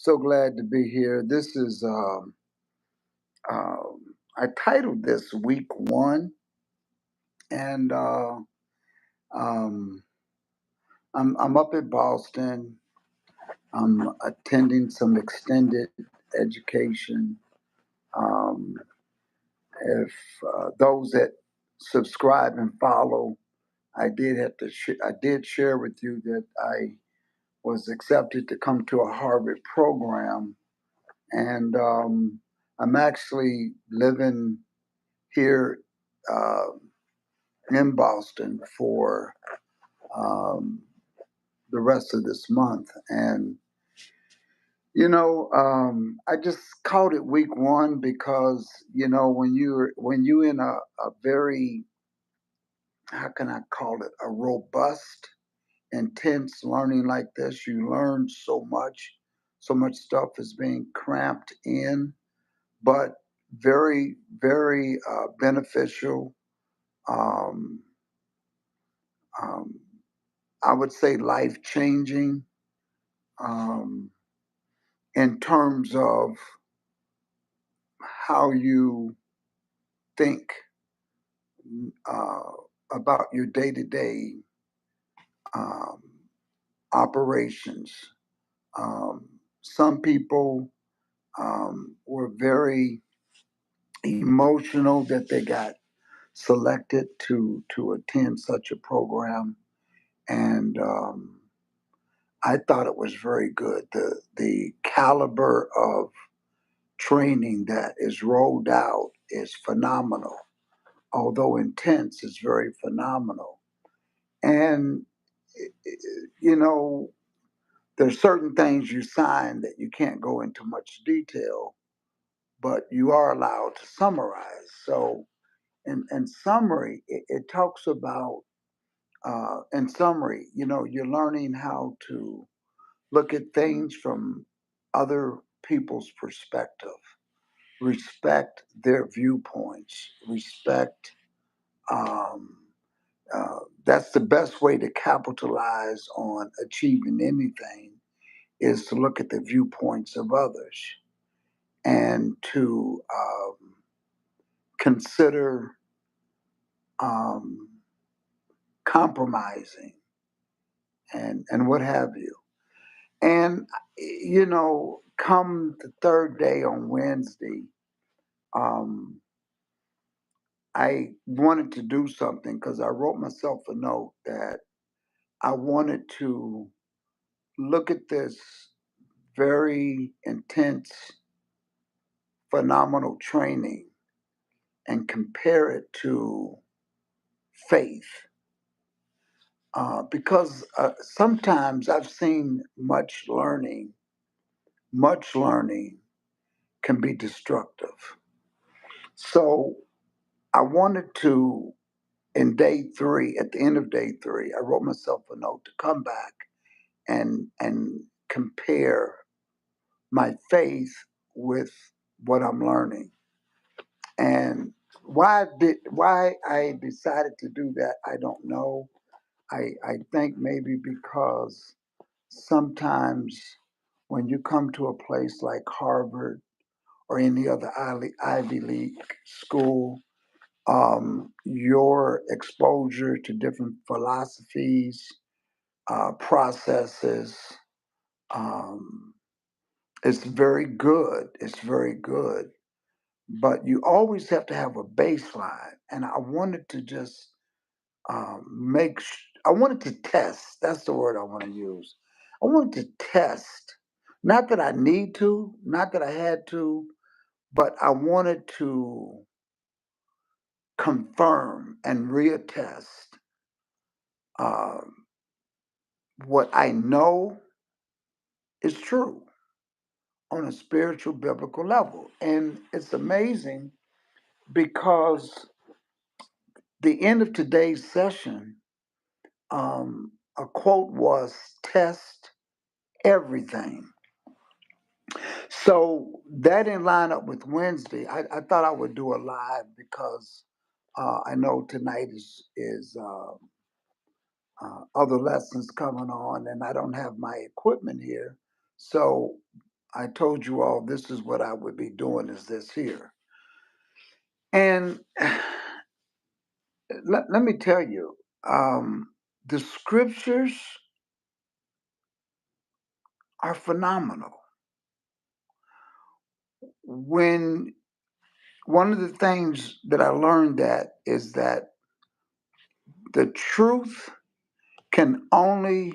So glad to be here. This is I titled this Week One, and um, I'm up at Boston. I'm attending some extended education. Um, if those that subscribe and follow, I did have to. I did share with you that I was accepted to come to a Harvard program, and I'm actually living here uh, in Boston for um, the rest of this month. And, I just called it week one because, when you in a very, how can I call it, a robust, intense learning like this, you learn so much stuff is being cramped in, but very, very beneficial. Um, um, I would say life changing um, in terms of how you think uh, about your day to day operations. Some people were very emotional that they got selected to attend such a program, and I thought it was very good. The caliber of training that is rolled out is phenomenal. Although intense, it's very phenomenal. And, you know, there's certain things you sign that you can't go into much detail, but you are allowed to summarize. So, in summary, it talks about, in summary, you're learning how to look at things from other people's perspective, respect their viewpoints, respect. Um, that's the best way to capitalize on achieving anything is to look at the viewpoints of others and to consider um, compromising and what have you. And come the third day on Wednesday, um, I wanted to do something because I wrote myself a note that I wanted to look at this very intense, phenomenal training and compare it to faith. Because sometimes I've seen much learning can be destructive. So I wanted to, in day three, at the end of day three, I wrote myself a note to come back and compare my faith with what I'm learning. And why I decided to do that, I don't know. I think maybe because sometimes when you come to a place like Harvard or any other Ivy League school, your exposure to different philosophies, processes, um, is very good. It's very good. But you always have to have a baseline. And I wanted to just I wanted to test. That's the word I want to use. I wanted to test. Not that I need to, not that I had to, but I wanted to confirm and reattest um, what I know is true on a spiritual biblical level. And it's amazing because the end of today's session, a quote was test everything. So that didn't line up with Wednesday. I thought I would do a live because I know tonight is other lessons coming on, and I don't have my equipment here. So I told you all this is what I would be doing is this here. And let me tell you, the scriptures are phenomenal. When one of the things that I learned that is that the truth can only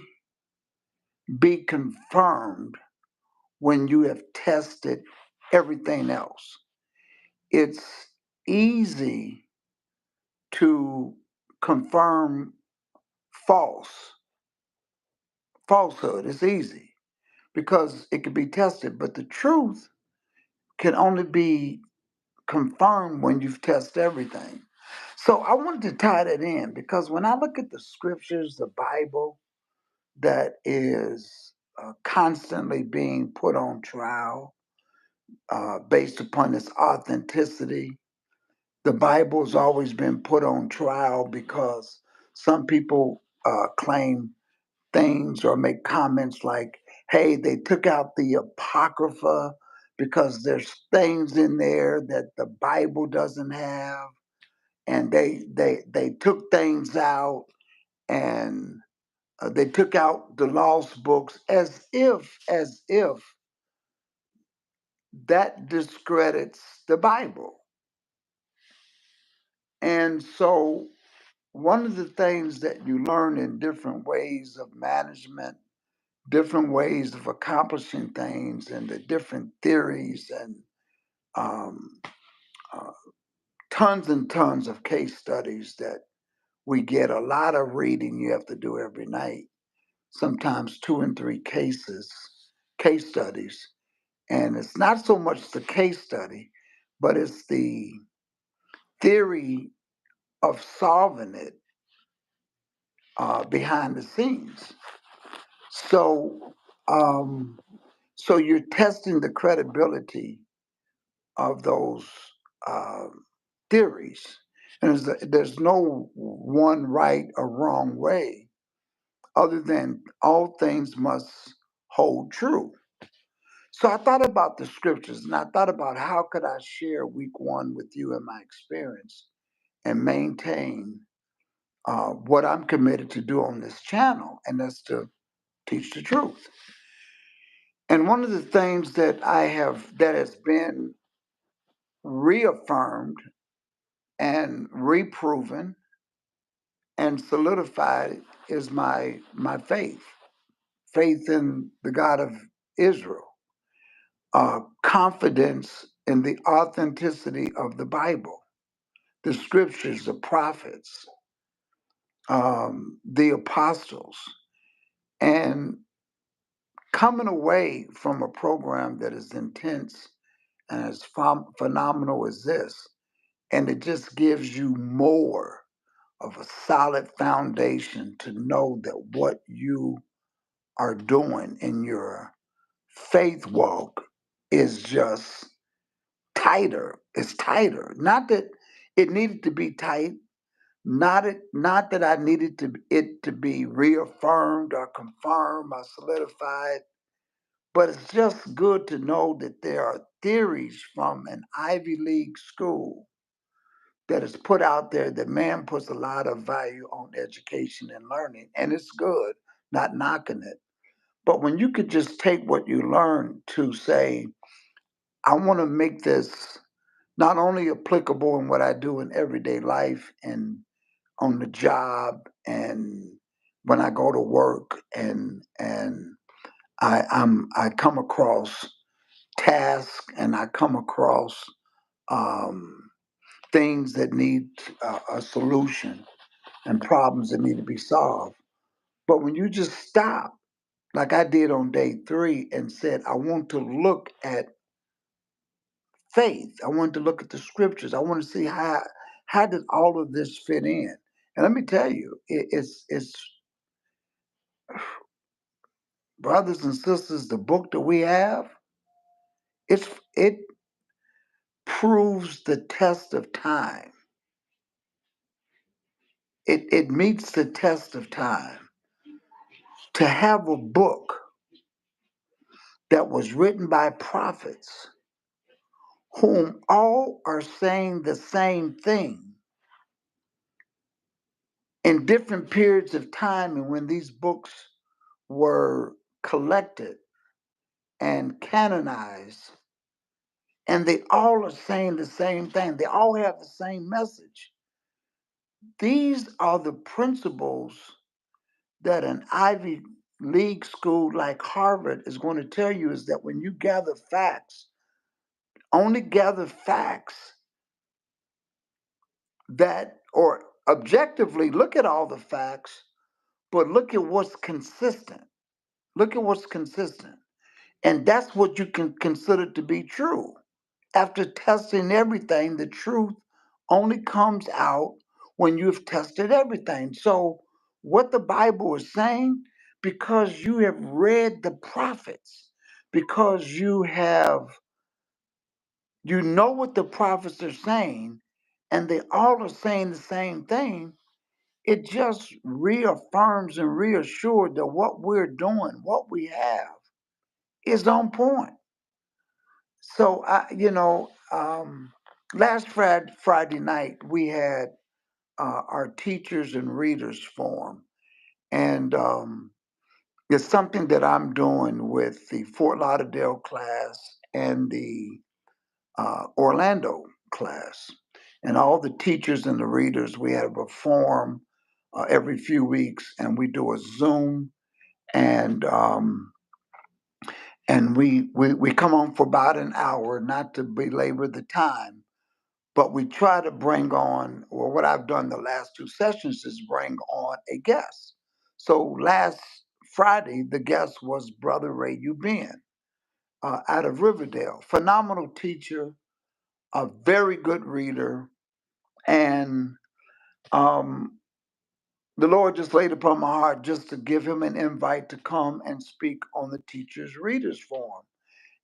be confirmed when you have tested everything else. It's easy to confirm falsehood. It's easy because it can be tested, but the truth can only be confirmed when you've tested everything. So I wanted to tie that in because when I look at the scriptures, the Bible that is constantly being put on trial based upon its authenticity, the Bible's always been put on trial because some people claim things or make comments like, hey, they took out the Apocrypha because there's things in there that the Bible doesn't have. And they took things out and they took out the lost books as if that discredits the Bible. And so one of the things that you learn in different ways of management, different ways of accomplishing things, and the different theories and um, uh, tons and tons of case studies that we get, a lot of reading you have to do every night, sometimes 2 and 3 case studies. And it's not so much the case study, but it's the theory of solving it behind the scenes. So, um, so you're testing the credibility of those uh, theories. And there's no one right or wrong way, other than all things must hold true. So I thought about the scriptures and I thought about how could I share week one with you and my experience and maintain what I'm committed to do on this channel, and that's to teach the truth. And one of the things that has been reaffirmed and reproven and solidified is my faith in the God of Israel, confidence in the authenticity of the Bible, the scriptures, the prophets, the apostles, and coming away from a program that is intense and as phenomenal as this, and it just gives you more of a solid foundation to know that what you are doing in your faith walk is just tighter. It's tighter. Not that it needed to be tight. Not that I needed it to be reaffirmed or confirmed or solidified. But it's just good to know that there are theories from an Ivy League school that is put out there that man puts a lot of value on education and learning, and it's good, not knocking it. But when you could just take what you learn to say, I want to make this not only applicable in what I do in everyday life and on the job and when I go to work and I come across tasks and I come across um, things that need a solution and problems that need to be solved. But when you just stop, like I did on day 3, and said, I want to look at faith. I want to look at the scriptures. I want to see how did all of this fit in. And let me tell you, it's brothers and sisters, the book that we have, it proves the test of time. It meets the test of time. To have a book that was written by prophets, whom all are saying the same thing in different periods of time, and when these books were collected and canonized, and they all are saying the same thing. They all have the same message. These are the principles that an Ivy League school like Harvard is going to tell you, is that when you gather facts, only gather facts that, or objectively look at all the facts, but look at what's consistent. Look at what's consistent. And that's what you can consider to be true. After testing everything, the truth only comes out when you've tested everything. So, what the Bible is saying, because you have read the prophets, because you know what the prophets are saying, and they all are saying the same thing, it just reaffirms and reassures that what we're doing, what we have, is on point. So last Friday night we had our teachers and readers forum, and it's something that I'm doing with the Fort Lauderdale class and the Orlando class, and all the teachers and the readers. We have a forum every few weeks, and we do a Zoom, and we come on for about an hour, not to belabor the time. But we try to bring on, or what I've done the last two sessions is bring on a guest. So last Friday, the guest was Brother Ray Ubin out of Riverdale. Phenomenal teacher, a very good reader, and um, the Lord just laid upon my heart just to give him an invite to come and speak on the Teachers Readers Forum.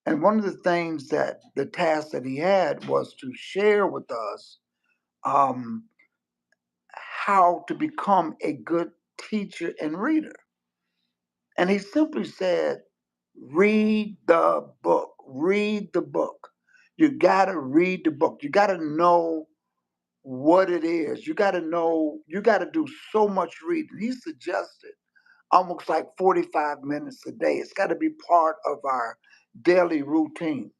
And one of the things that the task that he had was to share with us um, how to become a good teacher and reader. And he simply said, read the book, read the book. You got to read the book. You got to know what it is. You got to know, you got to do so much reading. He suggested almost like 45 minutes a day. It's got to be part of our daily routine.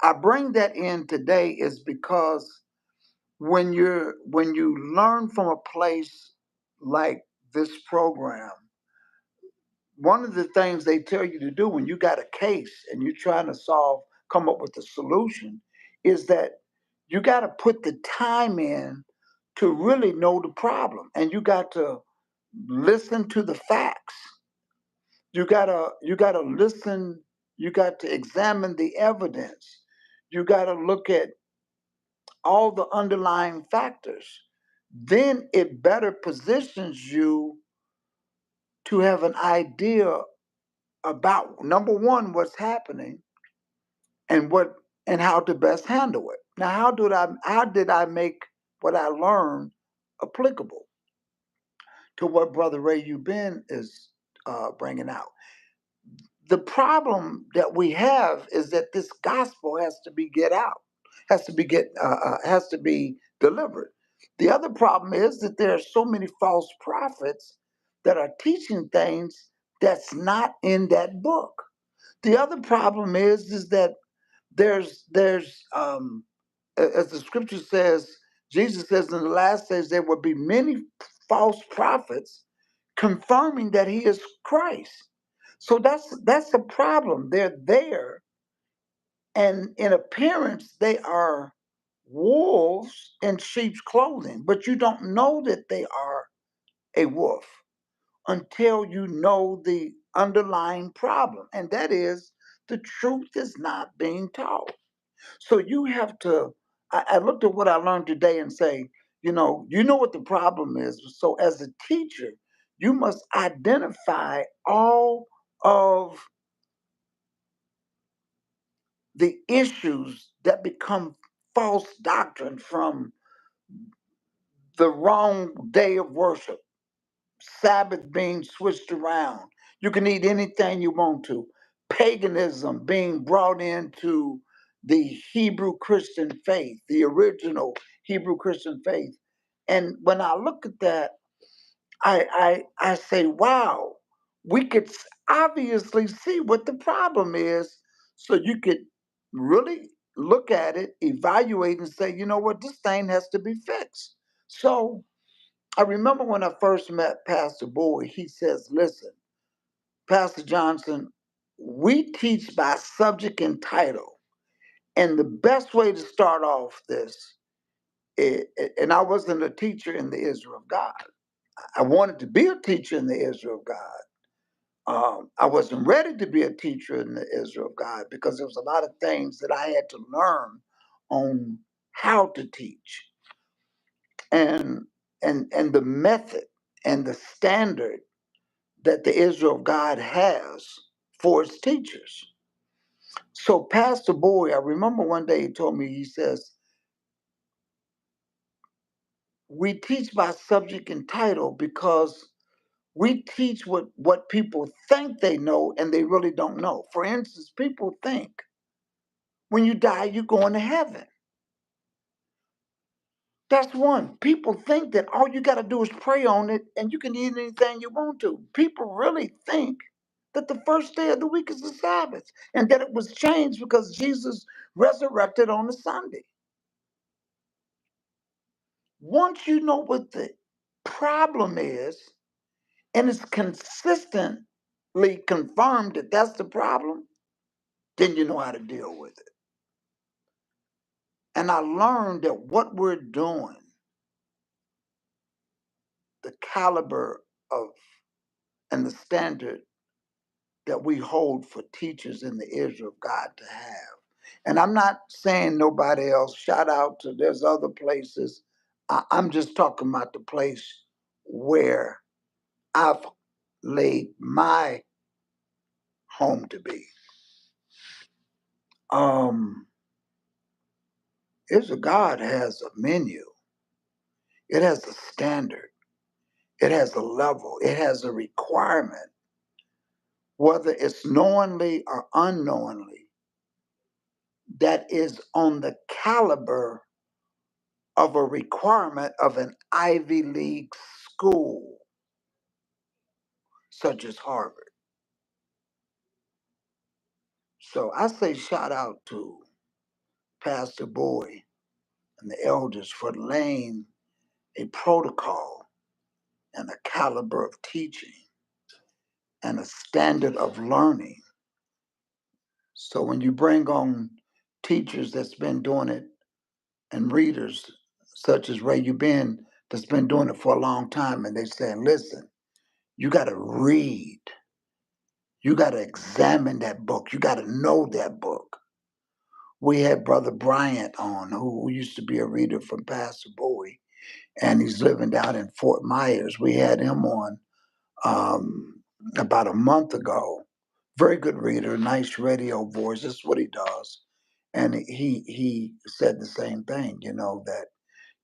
I bring that in today is because when you learn from a place like this program, one of the things they tell you to do when you got a case and you're trying to come up with a solution, is that you got to put the time in to really know the problem, and you got to listen to the facts. You got to listen. You got to examine the evidence. You got to look at all the underlying factors. Then it better positions you to have an idea about, number one, what's happening, and how to best handle it. Now, how did I make what I learned applicable to what Brother Ray Ubin is bringing out? The problem that we have is that this gospel has to be get out, has to be delivered. The other problem is that there are so many false prophets that are teaching things that's not in that book. The other problem is that there's as the scripture says, Jesus says in the last days there will be many false prophets confirming that he is Christ. So that's the problem. They're there, and in appearance they are wolves in sheep's clothing, but you don't know that they are a wolf until you know the underlying problem, and that is the truth is not being taught. So you have to. I looked at what I learned today and say, you know what the problem is. So as a teacher, you must identify all of the issues that become false doctrine from the wrong day of worship, Sabbath being switched around. You can eat anything you want to. paganism being brought into the Hebrew Christian faith, the original Hebrew Christian faith. And when I look at that, I say, wow, we could obviously see what the problem is. So you could really look at it, evaluate, and say, you know what, this thing has to be fixed. So I remember when I first met Pastor Bowie, he says, listen, Pastor Johnson, we teach by subject and title. And the best way to start off this, and I wasn't a teacher in the Israel of God. I wanted to be a teacher in the Israel of God. I wasn't ready to be a teacher in the Israel of God because there was a lot of things that I had to learn on how to teach and and the method and the standard that the Israel of God has for its teachers. So Pastor Bowie, I remember one day he told me, he says, we teach by subject and title because we teach what people think they know and they really don't know. For instance, people think when you die, you're going to heaven. That's one. People think that all you got to do is pray on it and you can eat anything you want to. People really think that the first day of the week is the Sabbath and that it was changed because Jesus resurrected on a Sunday. Once you know what the problem is and it's consistently confirmed that that's the problem, then you know how to deal with it. And I learned that what we're doing, the caliber of and the standard that we hold for teachers in the Israel of God to have. And I'm not saying nobody else, shout out to there's other places. I'm just talking about the place where I've laid my home to be. Israel God has a menu. It has a standard. It has a level. It has a requirement, whether it's knowingly or unknowingly, that is on the caliber of a requirement of an Ivy League school, such as Harvard. So I say shout out to Pastor Bowie and the elders for laying a protocol and a caliber of teaching and a standard of learning. So when you bring on teachers that's been doing it and readers such as Ray Eubin that's been doing it for a long time and they saying, listen, you got to read. You got to examine that book. You got to know that book. We had Brother Bryant on, who used to be a reader from Pastor Bowie, and he's living down in Fort Myers. We had him on about a month ago. Very good reader, nice radio voice. That's what he does. And he said the same thing, you know, that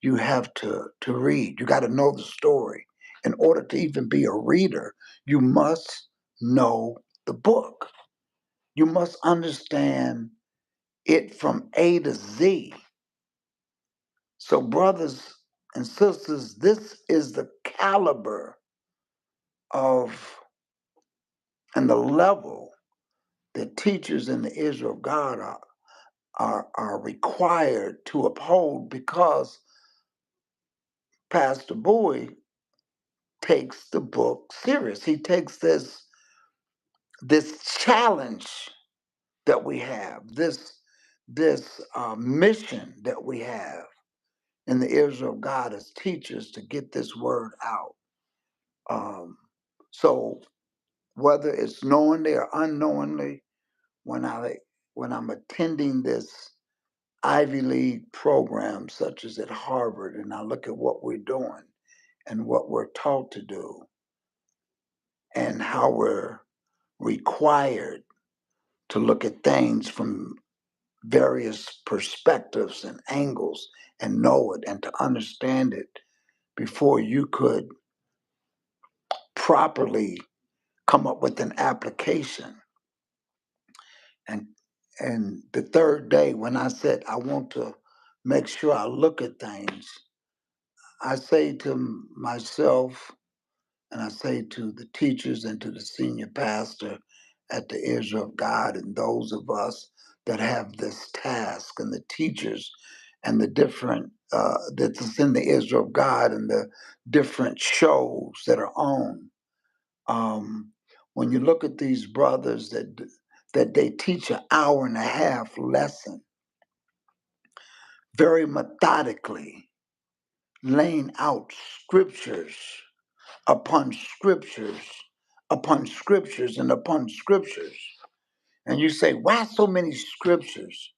you have to read. You got to know the story. In order to even be a reader, you must know the book. You must understand it from A to Z. So, brothers and sisters, this is the caliber of and the level that teachers in the Israel of God are required to uphold because Pastor Bowie takes the book serious. He takes this challenge that we have, this mission that we have in the Israel of God as teachers to get this word out. Um, so whether it's knowingly or unknowingly, when I'm attending this Ivy League program such as at Harvard, and I look at what we're doing and what we're taught to do, and how we're required to look at things from various perspectives and angles and know it and to understand it before you could properly come up with an application. And the third day, when I said I want to make sure I look at things, I say to myself, and I say to the teachers and to the senior pastor at the Israel of God, and those of us that have this task, and the teachers and the different that's in the Israel of God and the different shows that are on. When you look at these brothers that they teach an hour and a half lesson, very methodically, laying out scriptures upon scriptures upon scriptures and upon scriptures. And you say, why so many scriptures?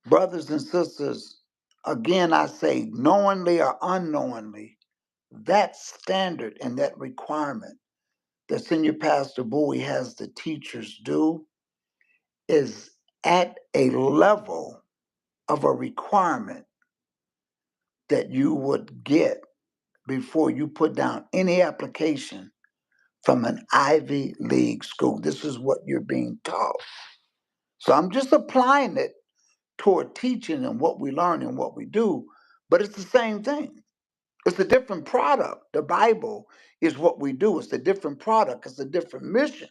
Brothers and sisters, again, I say, knowingly or unknowingly, that standard and that requirement that Senior Pastor Buie has the teachers do is at a level of a requirement that you would get before you put down any application from an Ivy League school. This is what you're being taught. So I'm just applying it toward teaching and what we learn and what we do, but it's the same thing. It's a different product. The Bible is what we do. It's a different product. It's a different mission.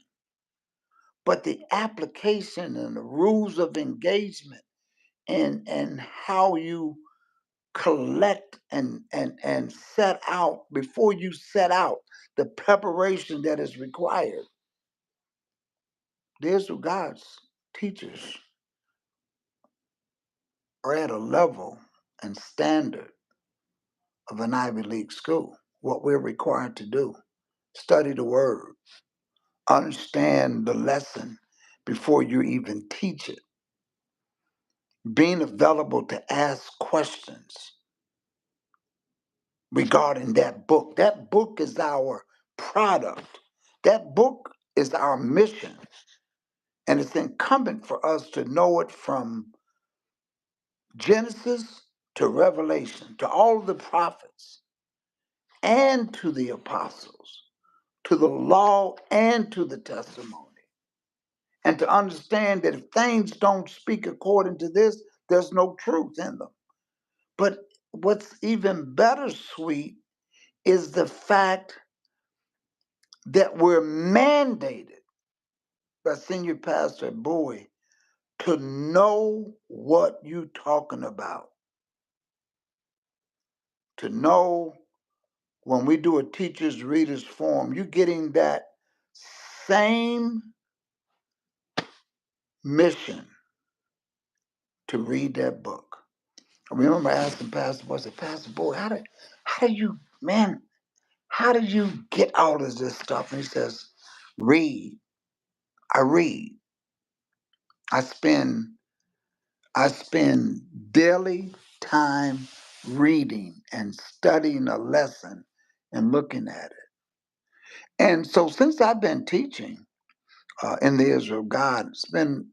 But the application and the rules of engagement and how you collect and set out before you set out the preparation that is required. There's who God's teachers are at a level and standard of an Ivy League school. What we're required to do: study the word, understand the lesson before you even teach it, being available to ask questions regarding that book. That book is our product. That book is our mission. And it's incumbent for us to know it from Genesis to Revelation, to all of the prophets, and to the apostles, to the law and to the testimony. And to understand that if things don't speak according to this, there's no truth in them. But what's even better, sweet, is the fact that we're mandated by Senior Pastor Buie to know what you're talking about. To know when we do a teacher's readers forum, you're getting that same mission to read that book. I remember asking Pastor Boy, I said, Pastor Boy, how do you, man, how did you get all of this stuff? And he says, read. I read. I spend daily time reading and studying a lesson and looking at it. And so since I've been teaching in the Israel of God, it's been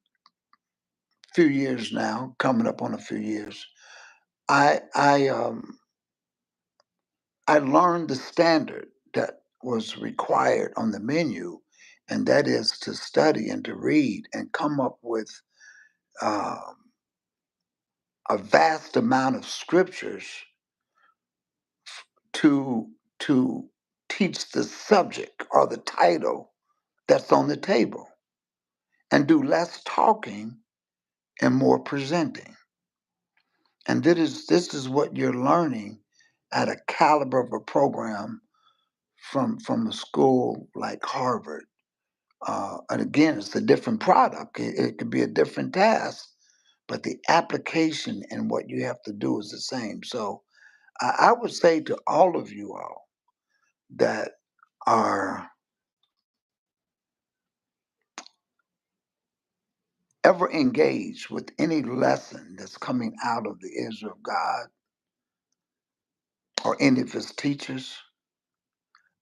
a few years now, coming up on a few years, I learned the standard that was required on the menu, and that is to study and to read and come up with um, a vast amount of scriptures to teach the subject or the title that's on the table, and do less talking and more presenting. And this is what you're learning at a caliber of a program from a school like Harvard. And again, it's a different product. It could be a different task, but the application and what you have to do is the same. So I would say to all of you all that are ever engaged with any lesson that's coming out of the Israel of God or any of his teachers,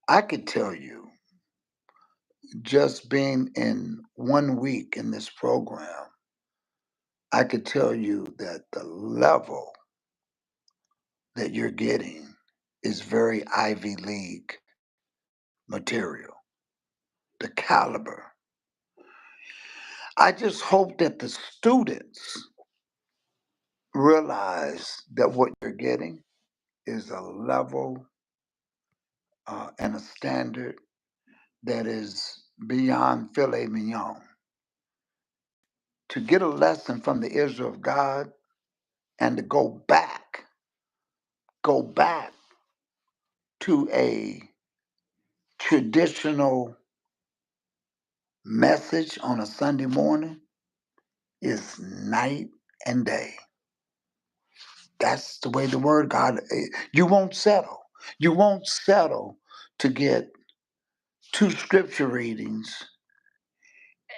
I could tell you, just being in 1 week in this program, I could tell you that the level that you're getting is very Ivy League material, the caliber. I just hope that the students realize that what you're getting is a level and a standard that is beyond filet mignon. To get a lesson from the Israel of God and to go back to a traditional message on a Sunday morning is night and day. That's the way the word God, you won't settle. You won't settle to get 2 scripture readings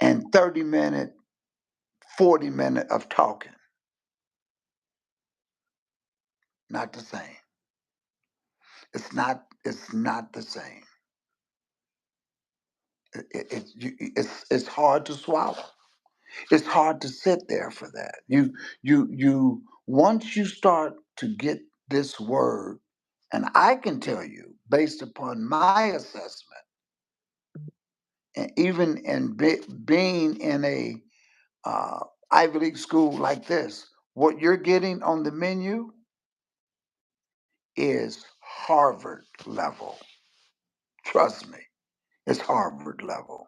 and 30-minute, 40-minute of talking. Not the same. It's not the same. It's hard to swallow. It's hard to sit there for that. You once you start to get this word, and I can tell you based upon my assessment, and even in being in a Ivy League school like this, what you're getting on the menu is Harvard level. Trust me, it's Harvard level.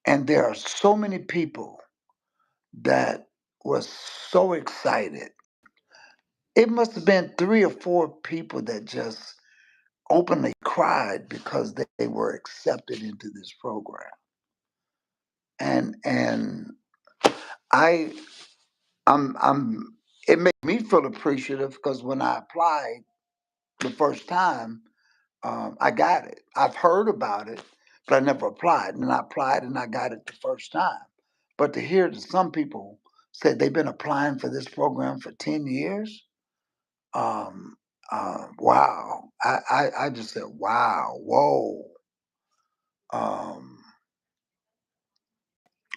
And there are so many people that was so excited. It must have been 3 or 4 people that just openly cried because they were accepted into this program. And I I'm it made me feel appreciative because when I applied the first time, I got it. I've heard about it, but I never applied. And I applied and I got it the first time. But to hear that some people said they've been applying for this program for 10 years, um, wow. I just said, wow, whoa. Um,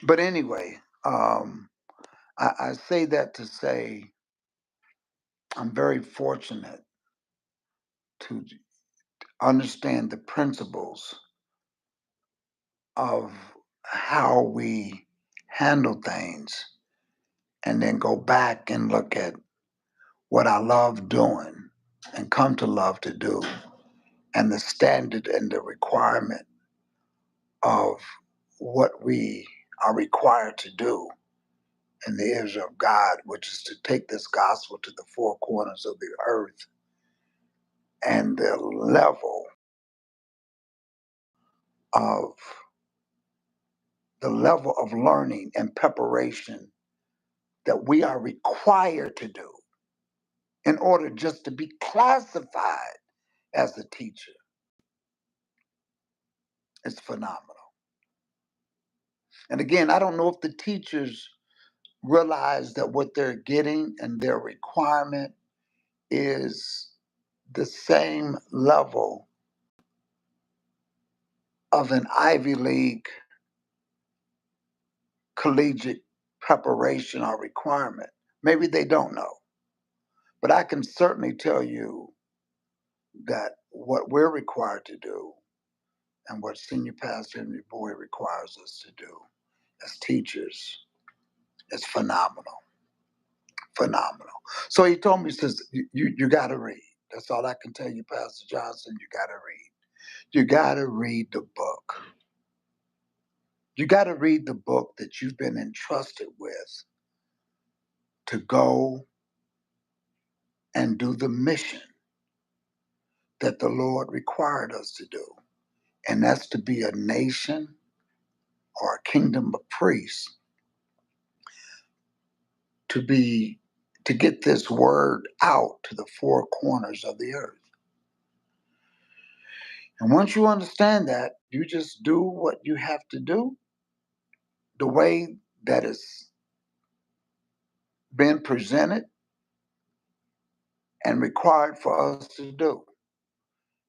but anyway, I say that to say I'm very fortunate to understand the principles of how we handle things and then go back and look at what I love doing and come to love to do and the standard and the requirement of what we are required to do in the Israel of God, which is to take this gospel to the 4 corners of the earth, and of the level of learning and preparation that we are required to do in order just to be classified as a teacher. It's phenomenal. And again, I don't know if the teachers realize that what they're getting and their requirement is the same level of an Ivy League collegiate preparation or requirement. Maybe they don't know. But I can certainly tell you that what we're required to do and what Senior Pastor Henry Buie requires us to do as teachers is phenomenal. Phenomenal. So he told me, he says, you got to read. That's all I can tell you, Pastor Johnson. You got to read. You got to read the book. You got to read the book that you've been entrusted with to go and do the mission that the Lord required us to do. And that's to be a nation or a kingdom of priests, to get this word out to the 4 corners of the earth. And once you understand that, you just do what you have to do the way that it's been presented and required for us to do.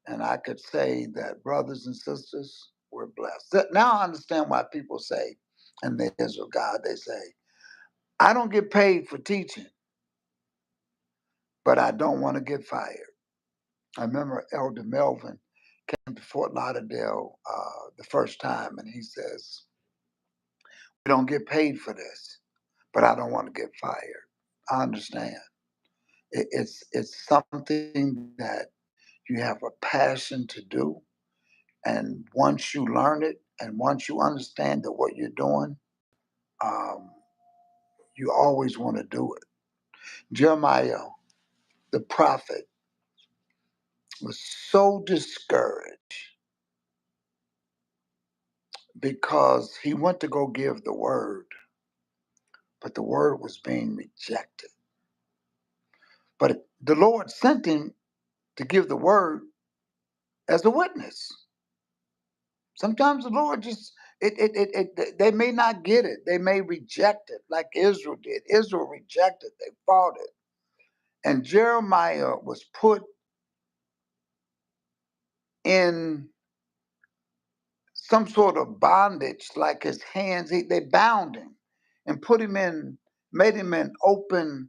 And I could say that, brothers and sisters, we're blessed. Now I understand why people say, and the Israel God, they say, I don't get paid for teaching, but I don't want to get fired. I remember Elder Melvin came to Fort Lauderdale the first time, and he says, don't get paid for this, but I don't want to get fired. I understand. It's something that you have a passion to do, and once you learn it, and once you understand that what you're doing, um, you always want to do it. Jeremiah, the prophet, was so discouraged because he went to go give the word, but the word was being rejected. But the Lord sent him to give the word as a witness. Sometimes the Lord just they may not get it. They may reject it like Israel did. Israel rejected. They fought it. And Jeremiah was put in some sort of bondage, like his hands, they bound him and put him in, made him an open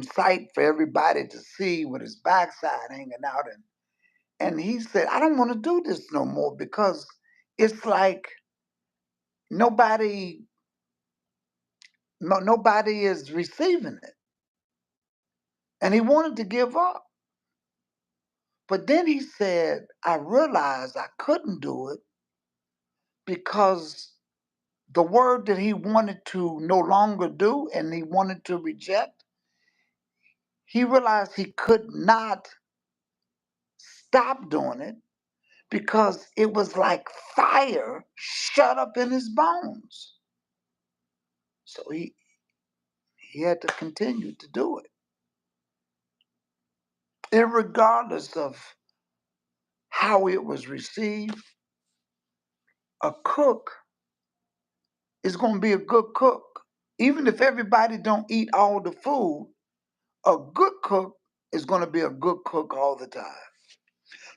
sight for everybody to see with his backside hanging out. And he said, I don't want to do this no more because it's like nobody, nobody is receiving it. And he wanted to give up. But then he said, I realized I couldn't do it because the word that he wanted to no longer do and he wanted to reject, he realized he could not stop doing it because it was like fire shut up in his bones. So he had to continue to do it. Irregardless of how it was received, a cook is going to be a good cook. Even if everybody don't eat all the food, a good cook is going to be a good cook all the time.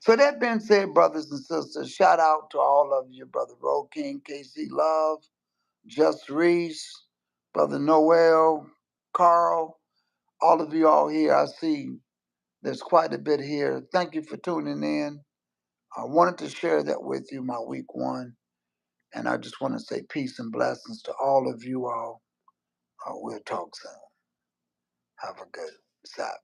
So that being said, brothers and sisters, shout out to all of you, Brother Roe King, KC Love, Just Reese, Brother Noel, Carl, all of you all here. I see there's quite a bit here. Thank you for tuning in. I wanted to share that with you, my week one. And I just want to say peace and blessings to all of you all. We'll talk soon. Have a good Sabbath.